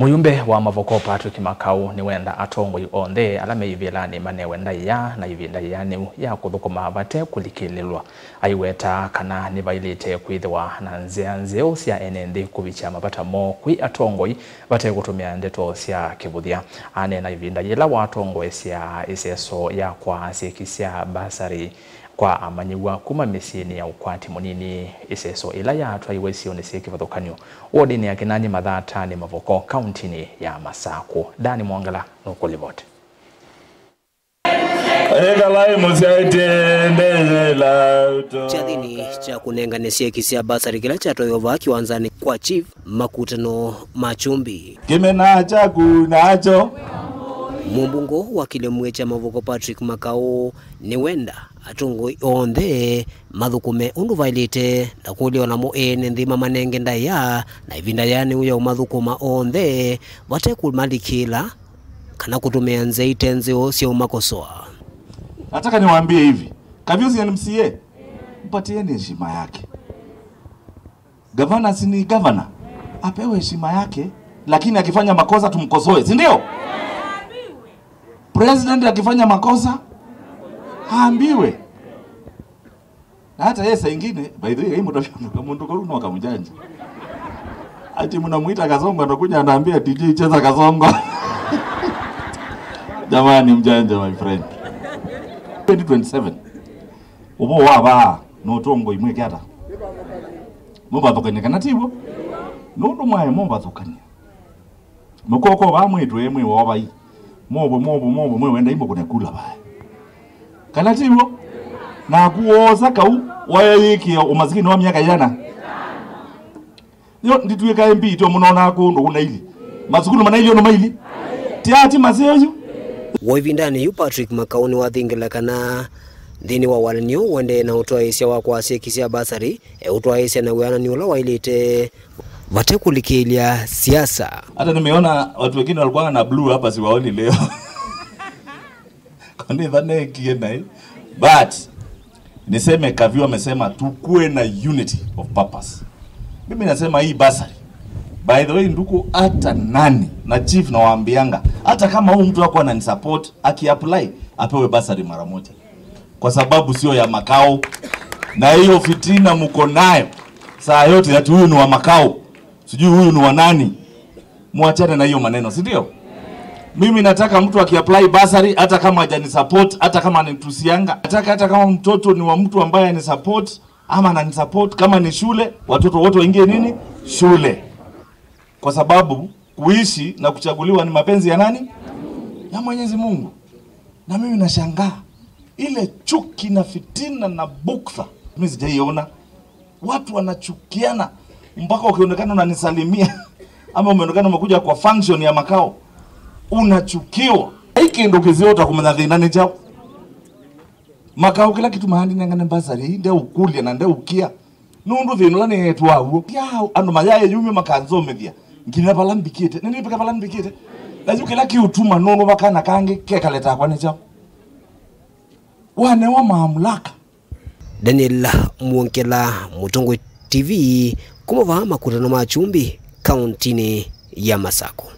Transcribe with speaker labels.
Speaker 1: Muyumbe wa Mavoko Patrick Makau ni wenda atongoi onde alame ivilani mane wenda ya na ivinda yani ya kuthukuma bate kulikililwa aiweta kana ni bailite kwithwa na nzeo cia enende kubicha mabata mo kwi atongoi bate kutumia ndeto cia kibuthia ane na ivinda yela watongoi cia iseso ya kwa sekisia basari kwa amanyiwa kuma misini ya ukwati munini iseso ila ya atwa iwesio ni siki vathukanyo wodi ni akinani mathata ni Mavoko county ni ya Masako. Dani Mwangala nukulivote
Speaker 2: Chadini cha kunenganisha kisia basari kila chato yova kiwanzani kwa chief makutano machumbi
Speaker 3: kimena chaku nacho
Speaker 2: mumbungo wa kilemwe cha Mavoko Patrick Makau ni wenda atungoi onde mathukume undu vailite na kuliwa na moene nthima manenge ndaya na ivinda yani uya umathukuma onde vate kumalikila kana kutumia nzeite nzeo cia umakosoa.
Speaker 3: Nataka niwaambie hivi, Kavyozi ya MCA mpatieni heshima yake. Gavana si ni gavana, apewe heshima yake, lakini akifanya makosa tumkosoe, si ndio? President akifanya makosa haambiwe. Na hata yeye saa nyingine by the way hii mtu kwa wakamjanja. Ati mnamuita Kasongo anakuja anaambia DJ cheza Kasongo. Jamani mjanja my friend. 2027 ubo waba no tongo imweke hata mumba thukania kana tibo nundu mwae mumba thukania mukoko ba mwitu emwe woba yi mobo mwe wenda imbo kuna kula ba kana tibo na kuoza kau wayiki umazikini wa miaka yana yo ndituika MP to munona kundu kuna ili mazukulu mana ili ono maili tiati maseyo
Speaker 2: Woivindani yu Patrick Makau ni wathingila kana thini wa walanio wende na utoa isia wa kwa sekisia basari utoa isia na weana ni ula wailite vate kulikilia siasa.
Speaker 3: Hata nimeona watu wengine walikuwa na blue hapa siwaoni leo. Kwani dhane kienda hii. But niseme Kavyo amesema tukue na unity of purpose. Mimi nasema hii basari, by the way nduku hata nani na chief na waambianga hata kama huyu mtu wako ananisupport aki-apply apewe basari mara moja, kwa sababu sio ya Makau. Na hiyo fitina mko nayo saa yote ati huyu ni wa Makau sijui huyu ni wa nani, muachane na hiyo maneno, si ndio? Mimi nataka mtu aki-apply basari hata kama hajanisupport, hata kama anitusianga, nataka hata kama mtoto ni wa mtu ambaye anisupport ama ananisupport, kama ni shule watoto wote waingie nini shule, kwa sababu kuishi na kuchaguliwa ni mapenzi ya nani? Ya Mwenyezi Mungu. Na mimi nashangaa ile chuki na fitina na buktha mimi sijaiona. Watu wanachukiana mpaka ukionekana unanisalimia ama umeonekana umekuja kwa function ya Makao unachukiwa. Hiki ndio kiziota kumnadhi nani chao Makao kila kitu mahali ngane basari ndio ukulia na ndio ukia nundu thinulani yetu wawo ya ando mayaye yumi makanzo media ngina balambikite nini pika balambikite lazu kila kiutuma nono bakana kange kekaleta kwa necha wane wa mamlaka.
Speaker 2: Daniel Mwongela, Mutongo TV, kumova makutano machumbi, kaunti ya Masako.